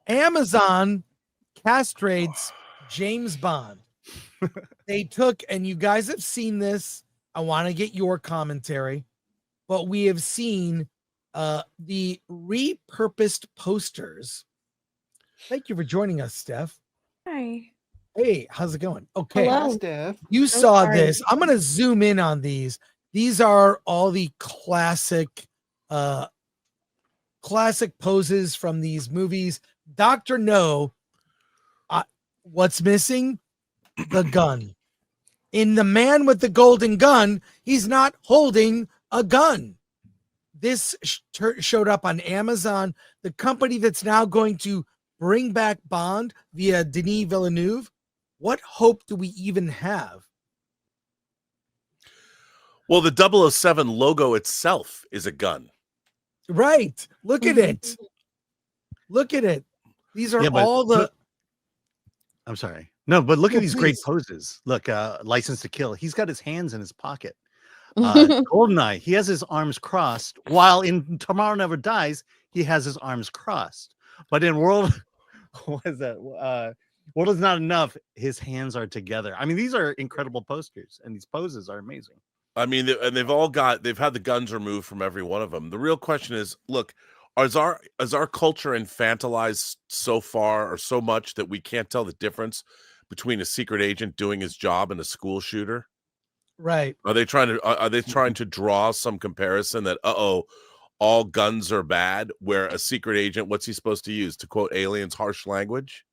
Amazon castrates James Bond. They took, and you guys have seen this. I want to get your commentary, but we have seen the repurposed posters. Thank you for joining us, Steph. Hi. Hey, how's it going? Okay. Hello. Steph. You saw this. I'm going to zoom in on these. These are all the classic poses from these movies. Dr. No, what's missing? The gun. In The Man with the Golden Gun, he's not holding a gun. This showed up on Amazon, the company that's now going to bring back Bond via Denis Villeneuve. What hope do we even have? Well, the 007 logo itself is a gun. Right. Look at it. Look at it. These are all the... I'm sorry. No, but look at these great please. poses. Look, License to Kill. He's got his hands in his pocket. Goldeneye, he has his arms crossed, while in Tomorrow Never Dies, he has his arms crossed. But in World, what is that? World Is Not Enough, his hands are together. I mean, these are incredible posters, and these poses are amazing. I mean, they've had the guns removed from every one of them. The real question is, look, is our culture infantilized so far or so much that we can't tell the difference between a secret agent doing his job and a school shooter? Right. Are they trying to draw some comparison that all guns are bad, where a secret agent, what's he supposed to use? To quote Aliens, harsh language?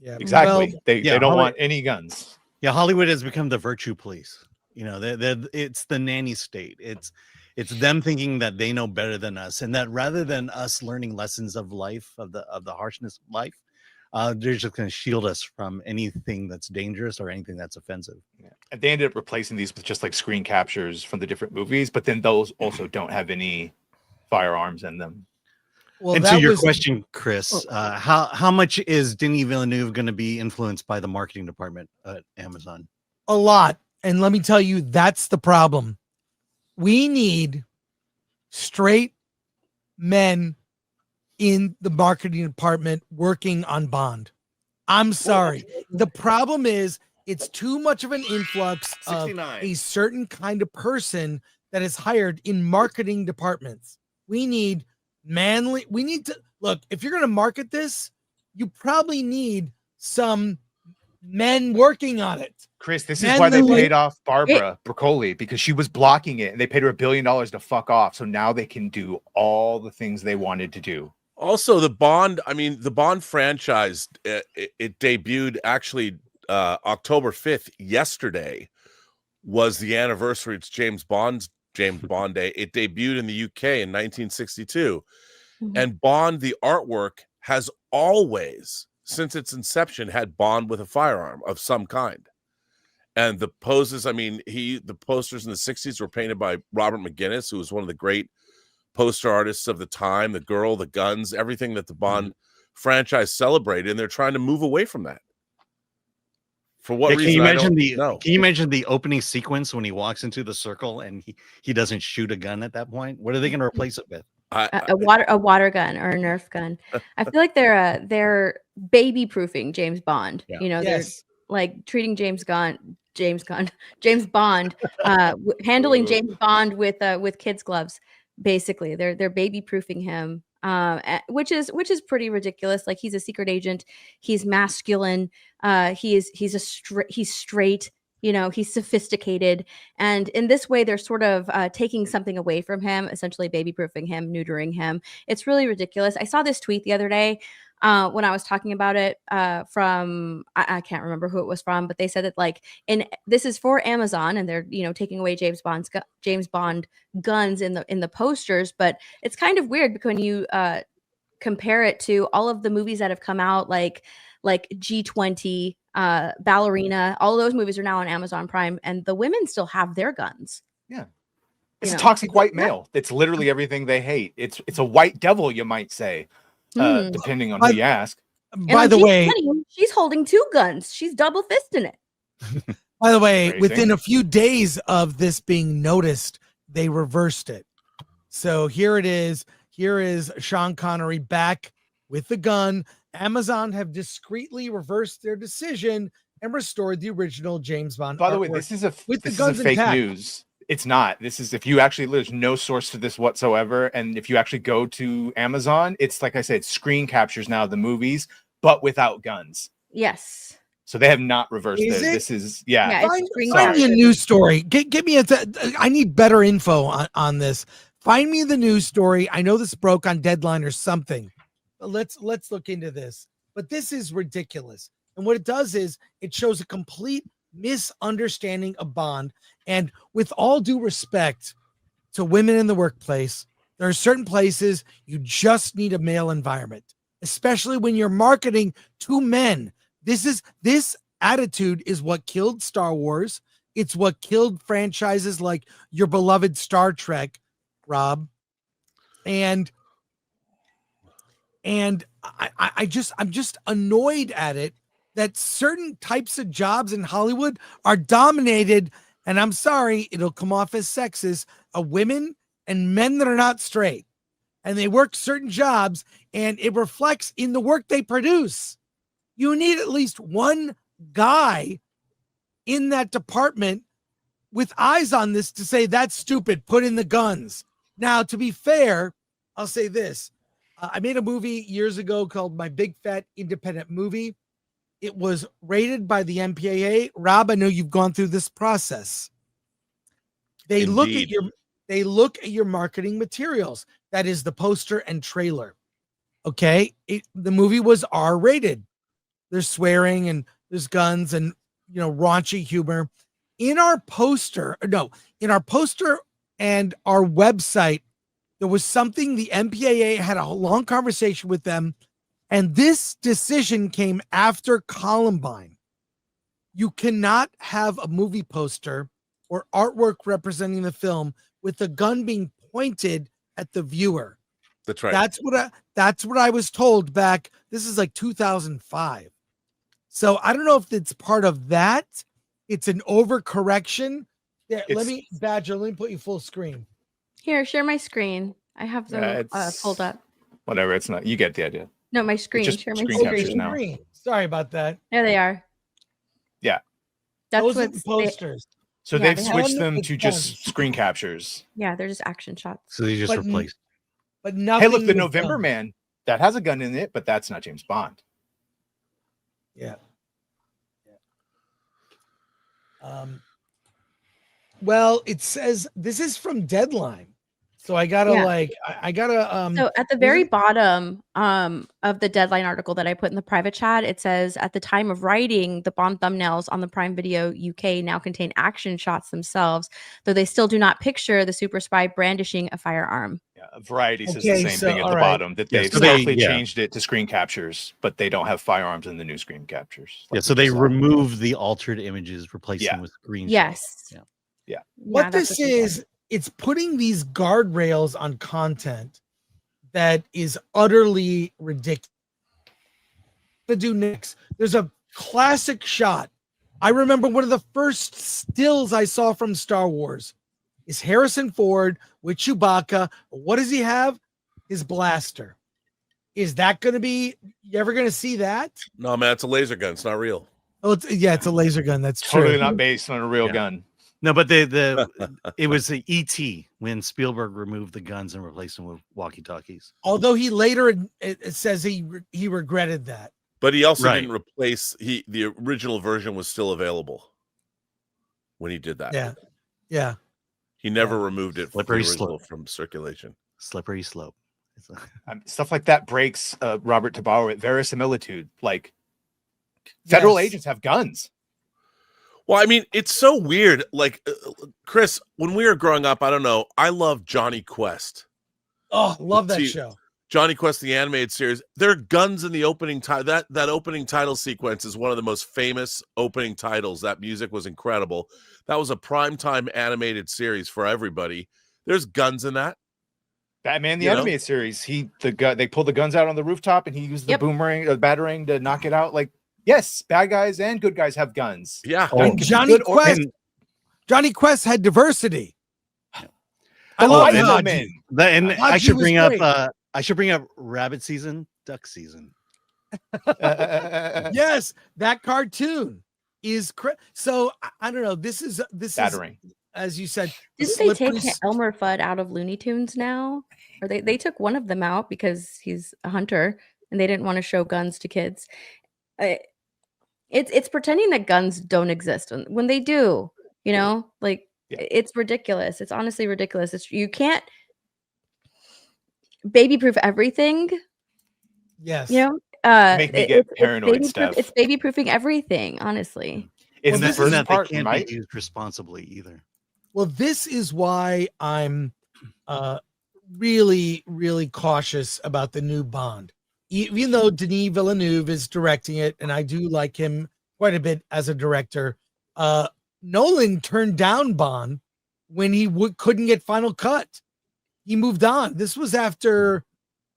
Yeah, exactly. Well, they don't want any guns. Yeah, Hollywood has become the virtue police. You know, it's the nanny state. It's them thinking that they know better than us, and that rather than us learning lessons of life, of the harshness of life, they're just going to shield us from anything that's dangerous or anything that's offensive. Yeah. And they ended up replacing these with just like screen captures from the different movies, but then those also don't have any firearms in them. Well, and to your question, Chris, how much is Denis Villeneuve going to be influenced by the marketing department at Amazon? A lot. And let me tell you, that's the problem. We need straight men in the marketing department working on Bond. I'm sorry. The problem is it's too much of an influx of a certain kind of person that is hired in marketing departments. We need to look, if you're going to market this, you probably need some men working on it. Chris, this is why they paid off Barbara Broccoli, because she was blocking it and they paid her $1 billion to fuck off. So now they can do all the things they wanted to do. Also, the Bond franchise, it debuted actually October 5th. Yesterday was the anniversary. It's James Bond Day. It debuted in the UK in 1962. Mm-hmm. And Bond, the artwork, has always, since its inception, had Bond with a firearm of some kind. And the poses, the posters in the 60s were painted by Robert McGuinness, who was one of the great poster artists of the time, the girl, the guns, everything that the Bond franchise celebrated, and they're trying to move away from that. For what reason? Can you imagine the opening sequence when he walks into the circle and he doesn't shoot a gun at that point? What are they going to replace it with? A water gun or a Nerf gun. I feel like they're baby proofing James Bond. Yeah. You know, they're like treating James Bond, handling James Bond with kids' gloves. Basically, they're baby proofing him, which is pretty ridiculous. Like, he's a secret agent, he's masculine, he's straight, you know, he's sophisticated, and in this way they're sort of taking something away from him, essentially baby proofing him, neutering him. It's really ridiculous. I saw this tweet the other day when I was talking about it from I can't remember who it was from, but they said that this is for Amazon, and they're taking away James Bond guns in the posters. But it's kind of weird because when you compare it to all of the movies that have come out, like G20, Ballerina, all of those movies are now on Amazon Prime, and the women still have their guns. Yeah, it's a toxic white male. It's literally everything they hate. It's a white devil, you might say. Depending on who you ask. By the way, she's holding 2 guns. She's double fisting it. By the way, within a few days of this being noticed, they reversed it. So here it is. Here is Sean Connery back with the gun. Amazon have discreetly reversed their decision and restored the original James Bond. By the way, artwork this is a with the this is a guns fake intact. news. It's not. This is, if you actually, there's no source to this whatsoever. And if you actually go to Amazon, it's like I said, screen captures now of the movies, but without guns. Yes. So they have not reversed Is it. it? This is, yeah. Yeah, it's screen Find me a capture. news story. Get me I need better info on this. Find me the news story. I know this broke on Deadline or something. But let's look into this. But this is ridiculous. And what it does is it shows a complete misunderstanding of Bond. And with all due respect to women in the workplace, there are certain places you just need a male environment, especially when you're marketing to men. This attitude is what killed Star Wars. It's what killed franchises like your beloved Star Trek, Rob. And I'm just annoyed at it that certain types of jobs in Hollywood are dominated, and I'm sorry, it'll come off as sexist, of women and men that are not straight. And they work certain jobs, and it reflects in the work they produce. You need at least one guy in that department with eyes on this to say, that's stupid, put in the guns. Now, to be fair, I'll say this. I made a movie years ago called My Big Fat Independent Movie. It was rated by the MPAA. Rob, I know you've gone through this process. They look at your marketing materials. That is the poster and trailer. Okay, the movie was R-rated. There's swearing and there's guns and raunchy humor. In our poster and our website, there was something the MPAA had a long conversation with them, and this decision came after Columbine. You cannot have a movie poster or artwork representing the film with the gun being pointed at the viewer. That's right. That's what I was told back. This is like 2005. So I don't know if it's part of that. It's an overcorrection. There, let me put you full screen. Here, share my screen. I have them pulled up. Whatever, it's not. You get the idea. No, my screen. Just Share my screen screen. captures now. Sorry about that. There they are. Yeah. That's Those are what the posters. So Yeah, they've they switched have- them to just screen captures. Yeah, they're just action shots. So they just But- replaced. But nothing. Hey, look, the was November done. Man, that has a gun in it, but that's not James Bond. Yeah. Well, it says this is from Deadline. So I gotta So at the very bottom of the Deadline article that I put in the private chat, it says at the time of writing, the Bond thumbnails on the Prime Video UK now contain action shots themselves, though they still do not picture the super spy brandishing a firearm. Yeah, Variety says Okay, the same so, thing at all the right. bottom, that Yeah, they've so they- softly yeah. changed it to screen captures, but they don't have firearms in the new screen captures. Yeah, like so we they just saw. removed the altered images, replacing Yeah. them with screenshots. Yes. Yeah. what Yeah, that's this what she said. is, it's putting these guardrails on content that is utterly ridiculous. To do next, there's a classic shot. I remember one of the first stills I saw from Star Wars is Harrison Ford with Chewbacca. What does he have? His blaster. Is that going to be? You ever going to see that? No, man, it's a laser gun. It's not real. Oh, it's a laser gun. That's Totally true. not based on a real Yeah. gun. No, but it was the ET when Spielberg removed the guns and replaced them with walkie-talkies. Although he later it says he regretted that. But he also Right. didn't replace the original version was still available when he did that. Yeah, yeah. He never removed it from the Slippery original slope. from circulation. Slippery slope. It's Stuff like that breaks Robert Tabaro at verisimilitude. Like federal Yes. agents have guns. Well, I mean, it's so weird. Like, Chris, when we were growing up, I don't know, I loved Johnny Quest. Oh, love that See, show. Johnny Quest, the animated series. There are guns in the opening title. That opening title sequence is one of the most famous opening titles. That music was incredible. That was a primetime animated series for everybody. There's guns in that. Batman the You know? animated series. They pulled the guns out on the rooftop and he used the Yep. batarang to knock it out. Like, yes, bad guys and good guys have guns. Yeah. Oh, And Can be Johnny good or- Quest. and- Johnny Quest had diversity. I Oh, love and Haji. women. and Haji I should was bring great. up Rabbit Season. duck season. Yes, that cartoon is so I don't know. This is Battering. as you said. Didn't they take slippery Elmer Fudd out of Looney Tunes now? Or they took one of them out because he's a hunter and they didn't want to show guns to kids. It's pretending that guns don't exist when they do, you know, like Yeah. it's ridiculous. It's honestly ridiculous. You can't baby proof everything, Yes. you know. Make me get paranoid, it's Steph. it's baby proofing everything, honestly. It's Well, the this first that part, they can't right? be used responsibly either. Well, this is why I'm really, really cautious about the new Bond. Even though Denis Villeneuve is directing it, and I do like him quite a bit as a director, Nolan turned down Bond when he couldn't get final cut. He moved on. This was after,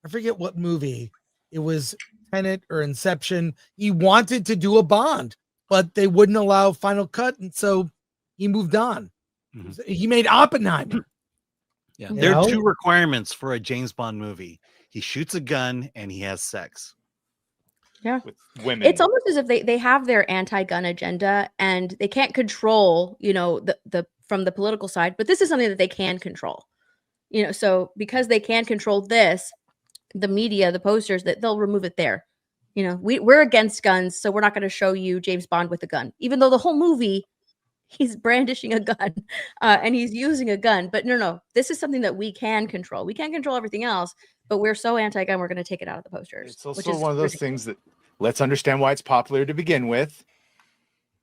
I forget what movie. It was Tenet or Inception. He wanted to do a Bond, but they wouldn't allow final cut, and so he moved on. Mhm. He made Oppenheimer. Yeah, You there are know? 2 requirements for a James Bond movie: he shoots a gun and he has sex. With women. It's almost as if they have their anti-gun agenda and they can't control, you know, the from the political side, but this is something that they can control. You know, so because they can control this, the media, the posters, that they'll remove it there. You know, we're against guns, so we're not going to show you James Bond with a gun, even though the whole movie he's brandishing a gun and he's using a gun. But no, this is something that we can control. We can't control everything else, but we're so anti-gun, we're going to take it out of the posters. It's also one of those things that let's understand why it's popular to begin with.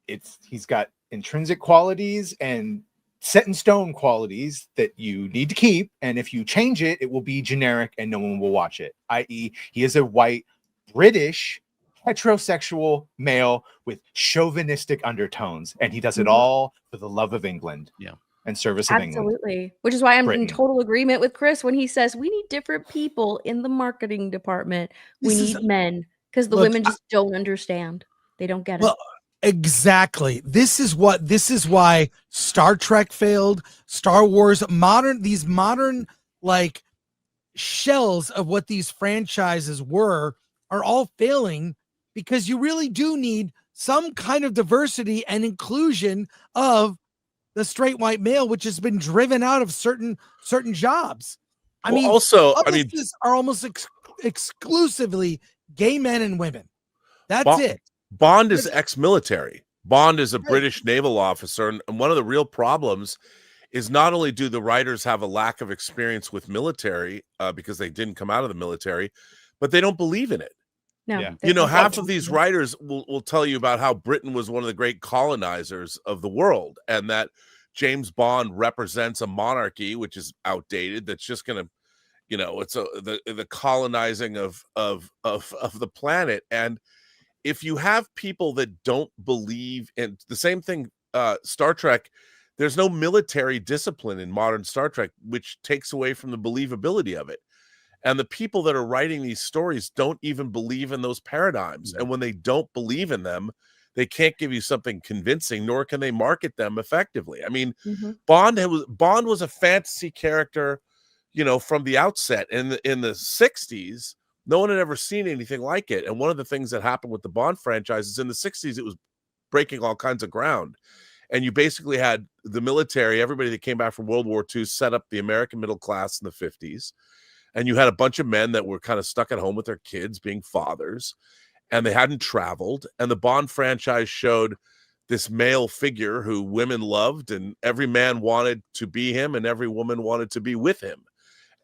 He's got intrinsic qualities and set in stone qualities that you need to keep, and if you change it, it will be generic and no one will watch it. I.e., he is a white British heterosexual male with chauvinistic undertones, and he does it all for the love of England. Yeah. And service of England. Absolutely. Which is why I'm Britain. in total agreement with Chris when he says we need different people in the marketing department. We This is- need men because the Look, women just don't understand. They don't get it. Well, exactly. This is why Star Trek failed, Star Wars, these modern like shells of what these franchises were are all failing because you really do need some kind of diversity and inclusion of the straight white male, which has been driven out of certain jobs. I mean, publicists are almost exclusively gay men and women. That's it. Bond is ex-military. Bond is a British naval officer, and one of the real problems is not only do the writers have a lack of experience with military because they didn't come out of the military, but they don't believe in it. No, Yeah. You know, half of these writers will tell you about how Britain was one of the great colonizers of the world, and that James Bond represents a monarchy which is outdated. That's just going to, you know, it's the colonizing of the planet. And if you have people that don't believe in the same thing, Star Trek, there's no military discipline in modern Star Trek, which takes away from the believability of it. And the people that are writing these stories don't even believe in those paradigms. And when they don't believe in them, they can't give you something convincing, nor can they market them effectively. I mean, Bond was a fantasy character, you know, from the outset. In the 60s, no one had ever seen anything like it. And one of the things that happened with the Bond franchise is in the 60s, it was breaking all kinds of ground. And you basically had the military, everybody that came back from World War II, set up the American middle class in the 50s. And you had a bunch of men that were kind of stuck at home with their kids being fathers, and they hadn't traveled. And the Bond franchise showed this male figure who women loved, and every man wanted to be him and every woman wanted to be with him.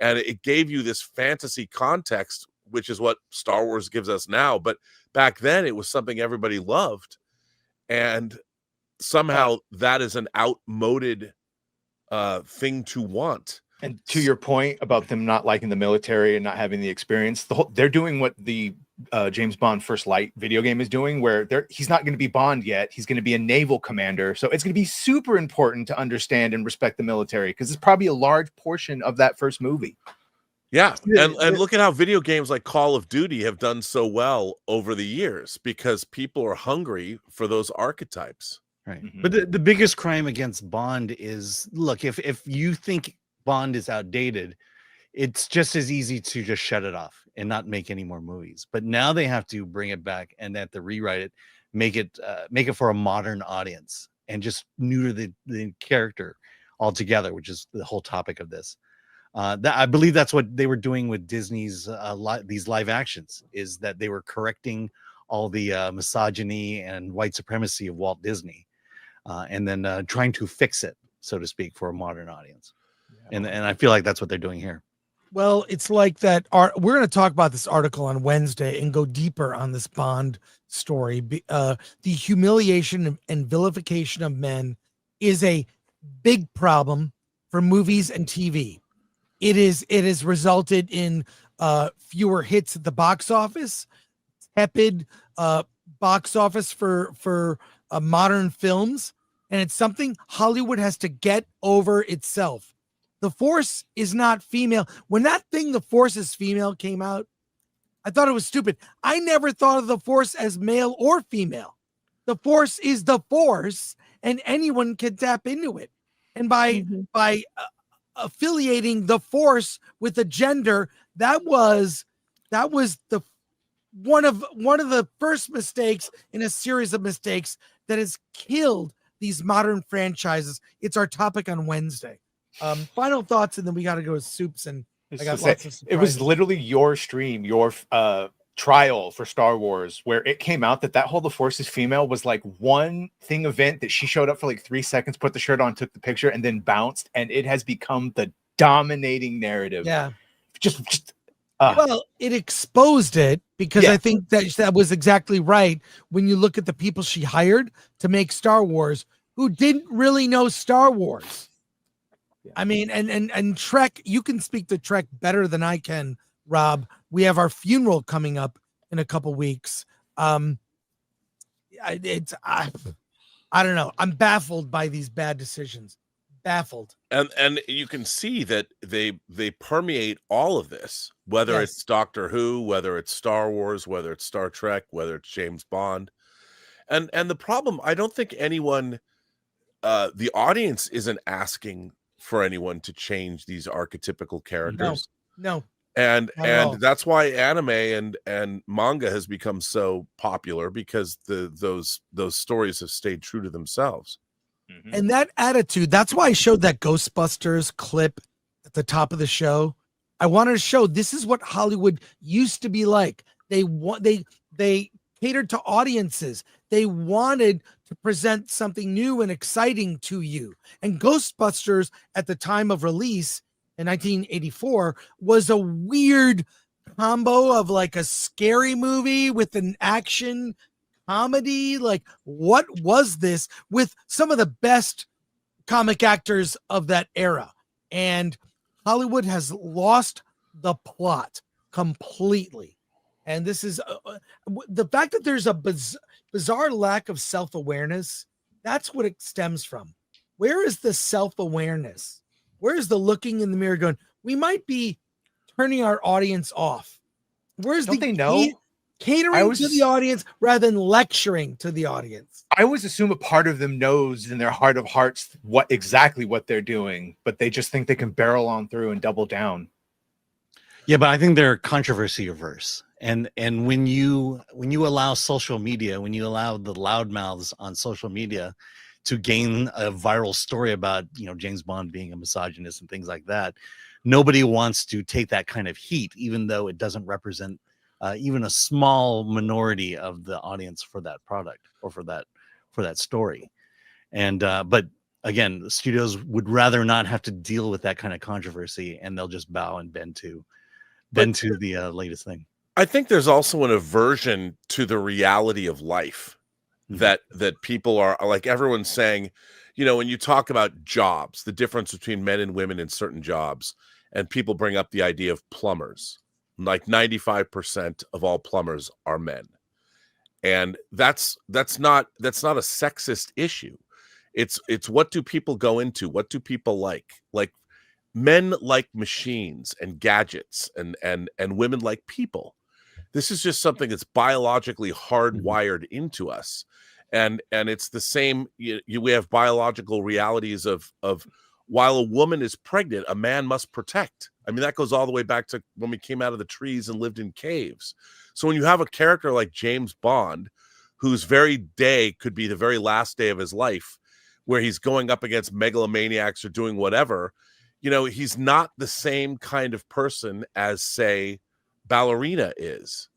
And it gave you this fantasy context, which is what Star Wars gives us now. But back then it was something everybody loved. And somehow that is an outmoded thing to want. And to your point about them not liking the military and not having the experience, they're doing what the James Bond First Light video game is doing, where he's not going to be Bond yet. He's going to be a naval commander. So it's going to be super important to understand and respect the military, because it's probably a large portion of that first movie. Yeah. And look at how video games like Call of Duty have done so well over the years, because people are hungry for those archetypes. Right. Mhm. But the biggest crime against Bond is, look, if you think Bond is outdated, it's just as easy to just shut it off and not make any more movies. But now they have to bring it back and they have to rewrite it, make it for a modern audience, and just neuter the character altogether, which is the whole topic of this. I believe that's what they were doing with Disney's these live actions, is that they were correcting all the misogyny and white supremacy of Walt Disney, and then trying to fix it, so to speak, for a modern audience. Yeah. And I feel like that's what they're doing here. Well, it's like that. We're going to talk about this article on Wednesday and go deeper on this Bond story. The humiliation and vilification of men is a big problem for movies and TV. It has resulted in fewer hits at the box office, tepid box office for modern films, and it's something Hollywood has to get over itself. The Force is not female. When that thing, The Force is Female, came out, I thought it was stupid. I never thought of the Force as male or female. The Force is the Force, and anyone can tap into it. And by affiliating the Force with a gender, that was the one of the first mistakes in a series of mistakes that has killed these modern franchises. It's our topic on Wednesday. Final thoughts, and then we got to go to Soups, and I got lots of surprises. It was literally your stream, your trial for Star Wars, where it came out that whole The Force is Female was like one thing event that she showed up for like 3 seconds, put the shirt on, took the picture, and then bounced, and it has become the dominating narrative. Yeah. Well, it exposed it, because I think that was exactly right. When you look at the people she hired to make Star Wars, who didn't really know Star Wars. I mean, and Trek, you can speak to Trek better than I can, Rob. We have our funeral coming up in a couple weeks. I don't know. I'm baffled by these bad decisions. Baffled. And you can see that they permeate all of this, whether it's Doctor Who, whether it's Star Wars, whether it's Star Trek, whether it's James Bond. And the problem, I don't think anyone, the audience isn't asking for anyone to change these archetypical characters. No. And that's why anime and manga has become so popular, because those stories have stayed true to themselves. Mm-hmm. And that attitude, that's why I showed that Ghostbusters clip at the top of the show. I wanted to show this is what Hollywood used to be like. They catered to audiences. They wanted to present something new and exciting to you. And Ghostbusters at the time of release in 1984 was a weird combo of like a scary movie with an action comedy. Like, what was this, with some of the best comic actors of that era? And Hollywood has lost the plot completely. And this is the fact that there's a bizarre lack of self-awareness. That's what it stems from. Where is the self-awareness? Where is the looking in the mirror going, we might be turning our audience off? Where's Don't they know? Catering to the audience rather than lecturing to the audience? I always assume a part of them knows in their heart of hearts exactly what they're doing, but they just think they can barrel on through and double down. Yeah, but I think they're controversy averse. And when you allow social media, when you allow the loudmouths on social media to gain a viral story about, James Bond being a misogynist and things like that, nobody wants to take that kind of heat, even though it doesn't represent even a small minority of the audience for that product or for that story. And but again, the studios would rather not have to deal with that kind of controversy, and they'll just bow and bend to the latest thing. I think there's also an aversion to the reality of life that people are like, everyone's saying, when you talk about jobs, the difference between men and women in certain jobs, and people bring up the idea of plumbers, like 95% of all plumbers are men. And that's not a sexist issue. It's what do people go into? What do people like? Like, men like machines and gadgets, and women like people. This is just something that's biologically hardwired into us. And it's the same. We have biological realities of while a woman is pregnant, a man must protect. I mean, that goes all the way back to when we came out of the trees and lived in caves. So when you have a character like James Bond, whose very day could be the very last day of his life, where he's going up against megalomaniacs or doing whatever, you know, he's not the same kind of person as, say, Ballerina is.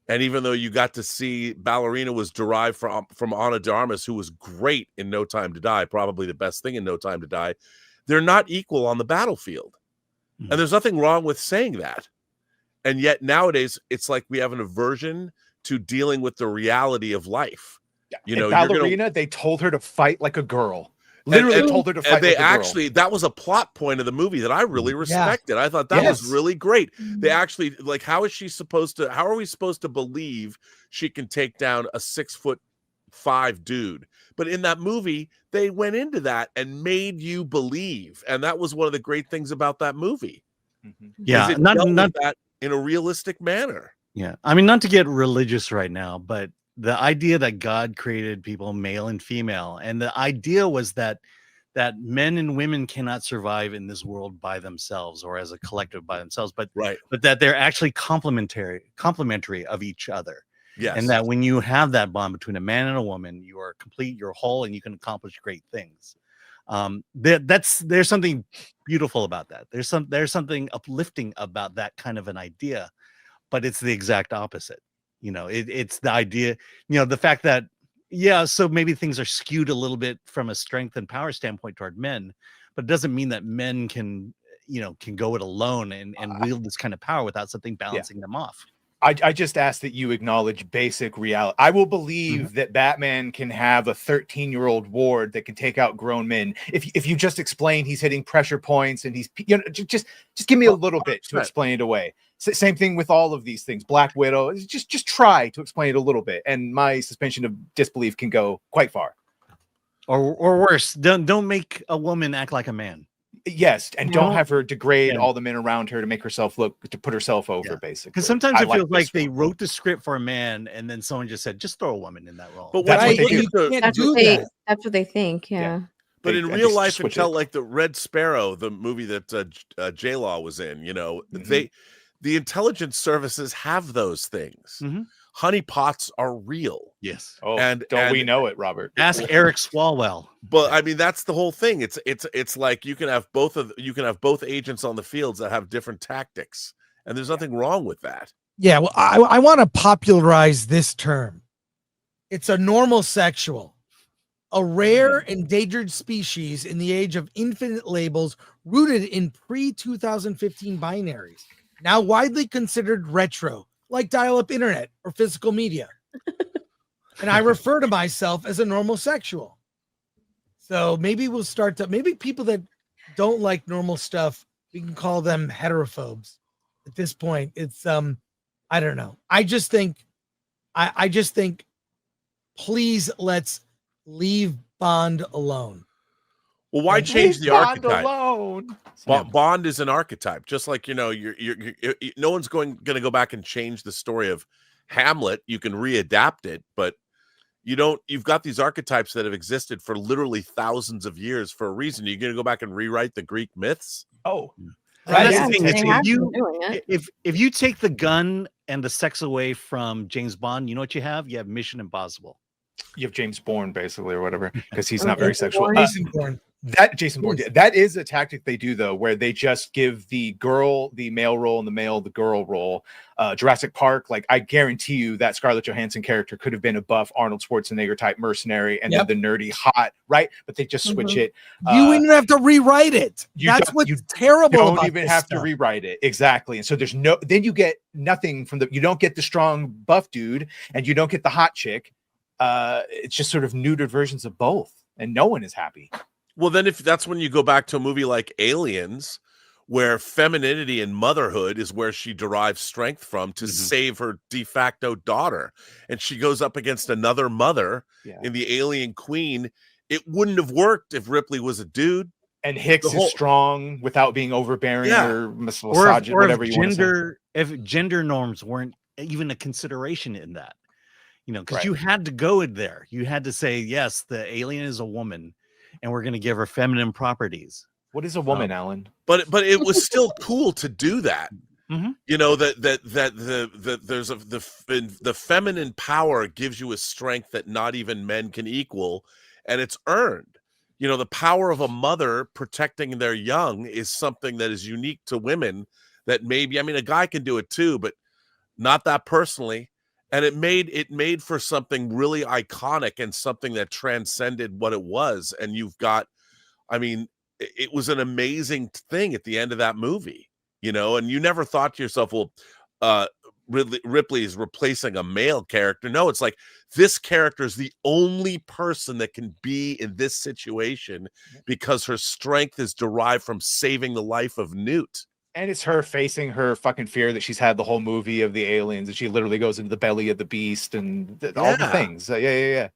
And even though you got to see Ballerina was derived from Ana de Armas, who was great in No Time to Die, probably the best thing in No Time to Die, they're not equal on the battlefield. And there's nothing wrong with saying that. And yet nowadays, it's like we have an aversion to dealing with the reality of life. You know, Ballerina, they told her to fight like a girl. Literally told her to fight like a girl. Actually, that was a plot point of the movie that I really respected. I thought that was really great. They actually, like, how are we supposed to believe she can take down a 6'5" dude? But in that movie, they went into that and made you believe. And that was one of the great things about that movie. Yeah, it dealt with that in a realistic manner. Yeah, I mean, not to get religious right now, but the idea that God created people male and female, and the idea was that men and women cannot survive in this world by themselves or as a collective by themselves, but that they're actually complementary of each other. Yes. And that when you have that bond between a man and a woman, you are complete, you're whole, and you can accomplish great things. There's something beautiful about that. There's something uplifting about that kind of an idea, but it's the exact opposite. You know, it's the idea, you know, the fact that, so maybe things are skewed a little bit from a strength and power standpoint toward men, but it doesn't mean that men can go it alone and wield this kind of power without something balancing them off. I just ask that you acknowledge basic reality. I will believe that Batman can have a 13-year-old ward that can take out grown men. If you just explain he's hitting pressure points and he's, you know, just give me a little bit to explain it away. Same thing with all of these things. Black Widow, just try to explain it a little bit, and my suspension of disbelief can go quite far. Or worse, don't make a woman act like a man. Yes, and don't have her degrade all the men around her to make herself to put herself over, basically. Because sometimes it feels like they wrote the script for a man, and then someone just said, "Just throw a woman in that role." But that's what they do. That's what they think. Yeah. But in real life, it felt like the Red Sparrow, the movie that J-Law was in. You know, the intelligence services have those things. Honeypots are real. Yes. Oh, and we know it, Robert? Ask Eric Swalwell. But I mean, that's the whole thing. It's like you can have both agents on the fields that have different tactics, and there's nothing wrong with that. Yeah, well, I want to popularize this term. It's a normal sexual, a rare endangered species in the age of infinite labels, rooted in pre-2015 binaries, now widely considered retro, like dial-up internet or physical media. And I refer to myself as a normal sexual. So maybe we'll start to, maybe people that don't like normal stuff, we can call them heterophobes. At this point, it's I don't know. I just think please let's leave Bond alone. Well, why change the archetype? Alone. Bond is an archetype, just like, you know, you're no one's going to go back and change the story of Hamlet. You can readapt it, but you've got these archetypes that have existed for literally thousands of years for a reason. You're going to go back and rewrite the Greek myths? Oh, right. That's the thing. If you take the gun and the sex away from James Bond, you know what you have? You have Mission Impossible. You have James Bourne, basically, or whatever, because he's not very sexual. Jason Bourne. Jason Bourne. That is a tactic they do, though, where they just give the girl the male role and the male the girl role. Jurassic Park, like, I guarantee you that Scarlett Johansson character could have been a buff Arnold Schwarzenegger type mercenary, and then the nerdy hot, right? But they just switch it. You wouldn't have to rewrite it. That's what's terrible. You don't even have to rewrite it, exactly. And so there's then you get nothing from you don't get the strong buff dude, and you don't get the hot chick. It's just sort of neutered versions of both, and no one is happy. Well, then if that's when you go back to a movie like Aliens, where femininity and motherhood is where she derives strength from to save her de facto daughter, and she goes up against another mother in the Alien Queen. It wouldn't have worked if Ripley was a dude. And Hicks is strong without being overbearing or misogynist, whatever you want to say. If gender norms weren't even a consideration in that. You know, because you had to go in there. You had to say, yes, the alien is a woman, and we're going to give her feminine properties. What is a woman, Alan? But it was still cool to do that. Mhm. You know, that there's the feminine power gives you a strength that not even men can equal, and it's earned. You know, the power of a mother protecting their young is something that is unique to women, that maybe, I mean, a guy can do it too, but not that personally. And it made for something really iconic and something that transcended what it was. And you've got, I mean, it was an amazing thing at the end of that movie, you know, and you never thought to yourself, well, Ripley is replacing a male character. No, it's like, this character is the only person that can be in this situation because her strength is derived from saving the life of Newt. And it's her facing her fucking fear that she's had the whole movie of the aliens, and she literally goes into the belly of the beast and all the Yeah. things. Yeah.